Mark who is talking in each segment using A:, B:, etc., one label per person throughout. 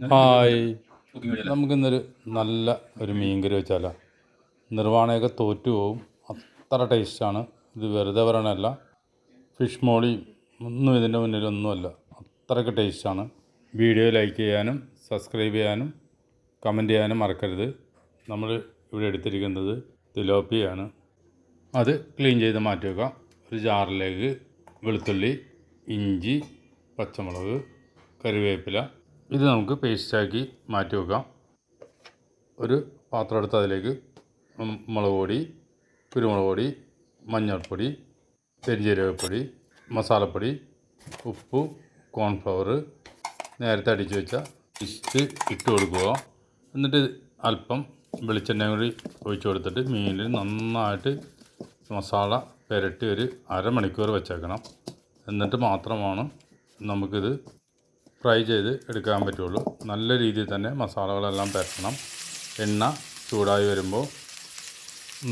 A: Hi, നമുക്കിന്നൊരു നല്ല ഒരു മീൻകറി വെച്ചാലോ. നിർവ്വാണയൊക്കെ തോറ്റു പോവും, അത്ര ടേസ്റ്റാണ്. ഇത് വെറുതെ പറയണതല്ല, ഫിഷ് മോളി ഒന്നും ഇതിൻ്റെ മുന്നിലൊന്നുമല്ല, അത്രയ്ക്ക് ടേസ്റ്റാണ്. വീഡിയോ ലൈക്ക് ചെയ്യാനും സബ്സ്ക്രൈബ് ചെയ്യാനും കമൻറ്റ് ചെയ്യാനും മറക്കരുത്. നമ്മൾ ഇവിടെ എടുത്തിരിക്കുന്നത് തിലോപ്പിയാണ്. അത് ക്ലീൻ ചെയ്ത് മാറ്റി വെക്കാം. ഒരു ജാറിലേക്ക് വെളുത്തുള്ളി, ഇഞ്ചി, പച്ചമുളക്, കറിവേപ്പില ഇത് നമുക്ക് പേസ്റ്റാക്കി മാറ്റി വെക്കാം. ഒരു പാത്രം എടുത്ത് അതിലേക്ക് മുളക് പൊടി, കുരുമുളക് പൊടി, മഞ്ഞൾപ്പൊടി, പെരുംജീരകപ്പൊടി, മസാലപ്പൊടി, ഉപ്പ്, കോൺഫ്ലവർ, നേരത്തെ അടിച്ചു വെച്ച ഫിഷ് ഇട്ട് കൊടുക്കുക. എന്നിട്ട് അല്പം വെളിച്ചെണ്ണ കൂടി ഒഴിച്ചു കൊടുത്തിട്ട് മീനിൽ നന്നായിട്ട് മസാല പുരട്ടി ഒരു അരമണിക്കൂർ വെച്ചേക്കണം. എന്നിട്ട് മാത്രമാണ് നമുക്കിത് ഫ്രൈ ചെയ്ത് എടുക്കാൻ പറ്റുള്ളൂ. നല്ല രീതിയിൽ തന്നെ മസാലകളെല്ലാം പുരട്ടണം. എണ്ണ ചൂടായി വരുമ്പോൾ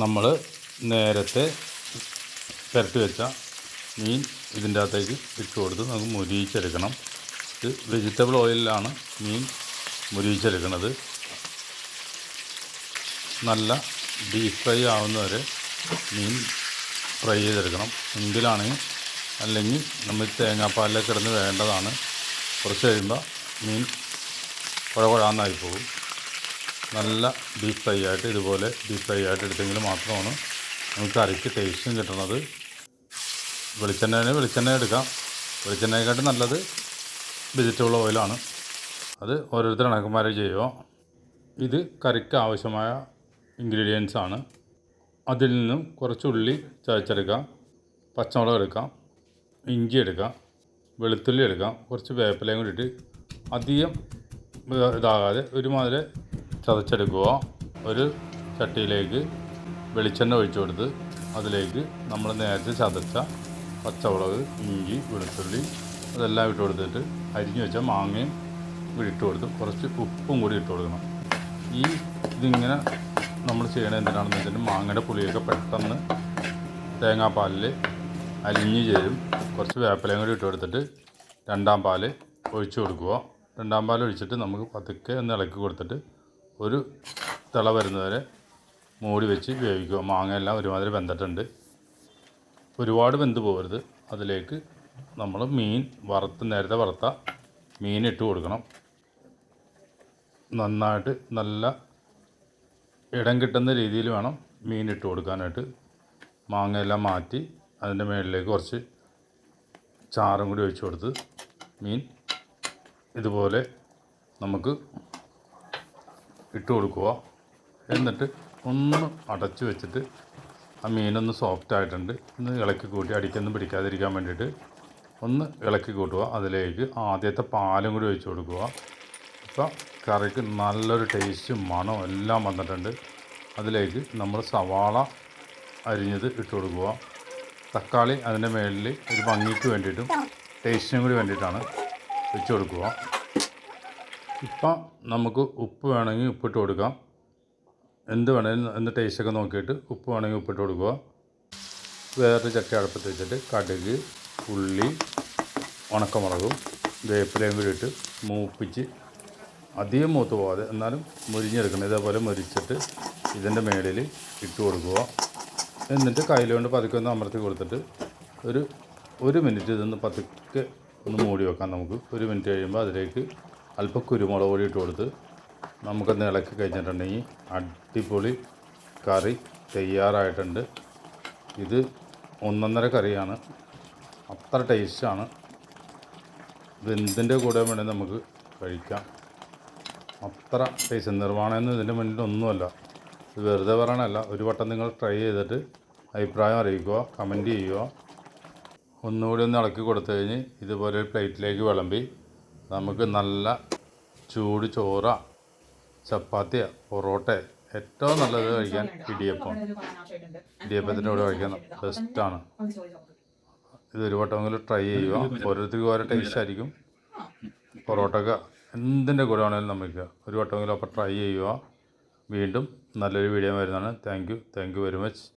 A: നമ്മൾ നേരത്തെ പുരട്ടി വെച്ച മീൻ ഇതിൻ്റെ അകത്തേക്ക് ഇട്ട് കൊടുത്ത് നമുക്ക് മുരിയിച്ചെടുക്കണം. ഇത് വെജിറ്റബിൾ ഓയിലിലാണ് മീൻ മുരിയിച്ചെടുക്കുന്നത്. നല്ല ഡീപ്പ് ഫ്രൈ ആവുന്നവരെ മീൻ ഫ്രൈ ചെയ്തെടുക്കണം. എങ്കിലാണെങ്കിൽ അല്ലെങ്കിൽ നമ്മൾ തേങ്ങാപ്പാലിലേക്ക് കിടന്ന് വേണ്ടതാണ്. കുറച്ച് കഴിയുമ്പോൾ മീൻ കുഴകുഴാന്നായി പോകും. നല്ല ഡീപ്പ് ഫ്രൈ ആയിട്ട് ഇതുപോലെ ഡീപ്പ് ഫ്രൈ ആയിട്ട് എടുത്തെങ്കിൽ മാത്രമാണ് നമുക്ക് കറിക്ക് ടേസ്റ്റും കിട്ടുന്നത്. വെളിച്ചെണ്ണ എടുക്കാം. വെളിച്ചെണ്ണയെക്കാട്ടും നല്ലത് വെജിറ്റബിൾ ഓയിലാണ്. അത് ഓരോരുത്തർ കണക്കന്മാരെ ചെയ്യുക. ഇത് കറിക്ക് ആവശ്യമായ ഇൻഗ്രീഡിയൻസ് ആണ്. അതിൽ നിന്നും കുറച്ച് ഉള്ളി ചതച്ചെടുക്കാം, പച്ചമുളക് എടുക്കാം, ഇഞ്ചി എടുക്കാം, വെളുത്തുള്ളി എടുക്കാം, കുറച്ച് വേപ്പിലയും കൂടി ഇട്ട് അധികം ഇതാകാതെ ഒരുമാതിരി ചതച്ചെടുക്കുക. ഒരു ചട്ടിയിലേക്ക് വെളിച്ചെണ്ണ ഒഴിച്ചു കൊടുത്ത് അതിലേക്ക് നമ്മൾ നേരത്തെ ചതച്ച പച്ചമുളക്, ഇഞ്ചി, വെളുത്തുള്ളി അതെല്ലാം ഇട്ട് കൊടുത്തിട്ട് അരിഞ്ഞു വെച്ച മാങ്ങയും കൂടി ഇട്ട് കൊടുത്ത് കുറച്ച് ഉപ്പും കൂടി ഇട്ട് കൊടുക്കണം. ഇതിങ്ങനെ നമ്മൾ ചെയ്യണത് എന്തിനാണെന്ന് വെച്ചിട്ടുണ്ടെങ്കിൽ മാങ്ങയുടെ പുളിയൊക്കെ പെട്ടെന്ന് തേങ്ങാപ്പാലിൽ അലിഞ്ഞ് ചേരും. കുറച്ച് വേപ്പിലയും കൂടി ഇട്ട് കൊടുത്തിട്ട് രണ്ടാം പാൽ ഒഴിച്ച് കൊടുക്കുക. രണ്ടാം പാൽ ഒഴിച്ചിട്ട് നമുക്ക് പതുക്കെ ഒന്ന് ഇളക്കി കൊടുത്തിട്ട് ഒരു തിള വരുന്നവരെ മൂടി വെച്ച് വേവിക്കുക. മാങ്ങയെല്ലാം ഒരുമാതിരി വെന്തിട്ടുണ്ട്, ഒരുപാട് വെന്ത് പോകരുത്. അതിലേക്ക് നമ്മൾ മീൻ നേരത്തെ വറുത്ത മീൻ ഇട്ട് കൊടുക്കണം. നന്നായിട്ട് നല്ല ഇടം കിട്ടുന്ന രീതിയിൽ വേണം മീൻ ഇട്ട് കൊടുക്കാനായിട്ട്. മാങ്ങയെല്ലാം മാറ്റി അതിൻ്റെ മുകളിലേക്ക് കുറച്ച് ചാറും കൂടി ഒഴിച്ച് കൊടുത്ത് മീൻ ഇതുപോലെ നമുക്ക് ഇട്ട് കൊടുക്കുക. എന്നിട്ട് ഒന്ന് അടച്ച് വെച്ചിട്ട് ആ മീനൊന്ന് സോഫ്റ്റ് ആയിട്ടുണ്ട് ഒന്ന് ഇളക്കി കൂട്ടി അടിക്കൊന്നും പിടിക്കാതിരിക്കാൻ വേണ്ടിയിട്ട് ഒന്ന് ഇളക്കി കൂട്ടുക. അതിലേക്ക് ആദ്യത്തെ പാലും കൂടി ഒഴിച്ച് കൊടുക്കുക. അപ്പോൾ കറിക്ക് നല്ലൊരു ടേസ്റ്റും മണവും എല്ലാം വന്നിട്ടുണ്ട്. അതിലേക്ക് നമ്മൾ സവാള അരിഞ്ഞത് ഇട്ട് കൊടുക്കുക. തക്കാളി അതിൻ്റെ മുകളിൽ ഒരു ഭംഗിക്ക് വേണ്ടിയിട്ടും ടേസ്റ്റിനും കൂടി വേണ്ടിയിട്ടാണ് വെച്ച് കൊടുക്കുക. ഇപ്പം നമുക്ക് ഉപ്പ് വേണമെങ്കിൽ ഉപ്പിട്ട് കൊടുക്കാം. എന്ത് വേണമെങ്കിലും എന്ത് ടേസ്റ്റൊക്കെ നോക്കിയിട്ട് ഉപ്പ് വേണമെങ്കിൽ ഉപ്പിട്ട് കൊടുക്കുക. വേറൊരു ചട്ടി അടുപ്പത്ത് വെച്ചിട്ട് കടുക്, ഉള്ളി, ഉണക്കമുളകും വേപ്പിലയും കൂടി ഇട്ട് മൂപ്പിച്ച് അധികം മൂത്ത് പോകാതെ എന്നാലും മുരിഞ്ഞെടുക്കണം. ഇതേപോലെ മുരിച്ചിട്ട് ഇതിൻ്റെ മുകളിൽ ഇട്ട് കൊടുക്കുക. എന്നിട്ട് കയ്യിൽ കൊണ്ട് പതുക്കെ ഒന്ന് അമർത്തി കൊടുത്തിട്ട് ഒരു മിനിറ്റ് ഇതൊന്ന് പതുക്കെ ഒന്ന് മൂടി വെക്കാം. നമുക്ക് ഒരു മിനിറ്റ് കഴിയുമ്പോൾ അതിലേക്ക് അല്പം കുരുമുളക് പൊടി ഇട്ട് കൊടുത്ത് നമുക്കൊന്ന് ഇളക്കി കഴിഞ്ഞിട്ടുണ്ടെങ്കിൽ അടിപൊളി കറി തയ്യാറായിട്ടുണ്ട്. ഇത് ഒന്നൊന്നര കറിയാണ്, അത്ര ടേസ്റ്റാണ്. ഇത് എന്തിൻ്റെ കൂടെ വേണമെങ്കിൽ നമുക്ക് കഴിക്കാം, അത്ര ടേസ്റ്റ്. നിർവ്വാണമെന്ന് ഇതിൻ്റെ മുന്നിൽ ഒന്നുമല്ല, ഇത് വെറുതെ പറയണമല്ല. ഒരു വട്ടം നിങ്ങൾ ട്രൈ ചെയ്തിട്ട് അഭിപ്രായം അറിയിക്കുക, കമൻറ്റ് ചെയ്യുക. ഒന്നുകൂടി ഒന്ന് ഇളക്കി കൊടുത്തു കഴിഞ്ഞ് ഇതുപോലെ ഒരു പ്ലേറ്റിലേക്ക് വിളമ്പി നമുക്ക് നല്ല ചൂട് ചോറ, ചപ്പാത്തിയ, പൊറോട്ട, ഏറ്റവും നല്ലത് കഴിക്കാൻ ഇടിയപ്പത്തിൻ്റെ കൂടെ കഴിക്കാൻ ബെസ്റ്റാണ്. ഇതൊരു വട്ടമെങ്കിലും ട്രൈ ചെയ്യുക. ഓരോരുത്തർക്കും ഓരോ ടേസ്റ്റ് ആയിരിക്കും. പൊറോട്ടക്ക എന്തിൻ്റെ കൂടെ ആണെങ്കിലും നമുക്ക് ഒരു വട്ടമെങ്കിലും അപ്പോൾ ട്രൈ ചെയ്യുക. വീണ്ടും നല്ലൊരു വീഡിയോ വരുന്നതാണ്. Thank you very much.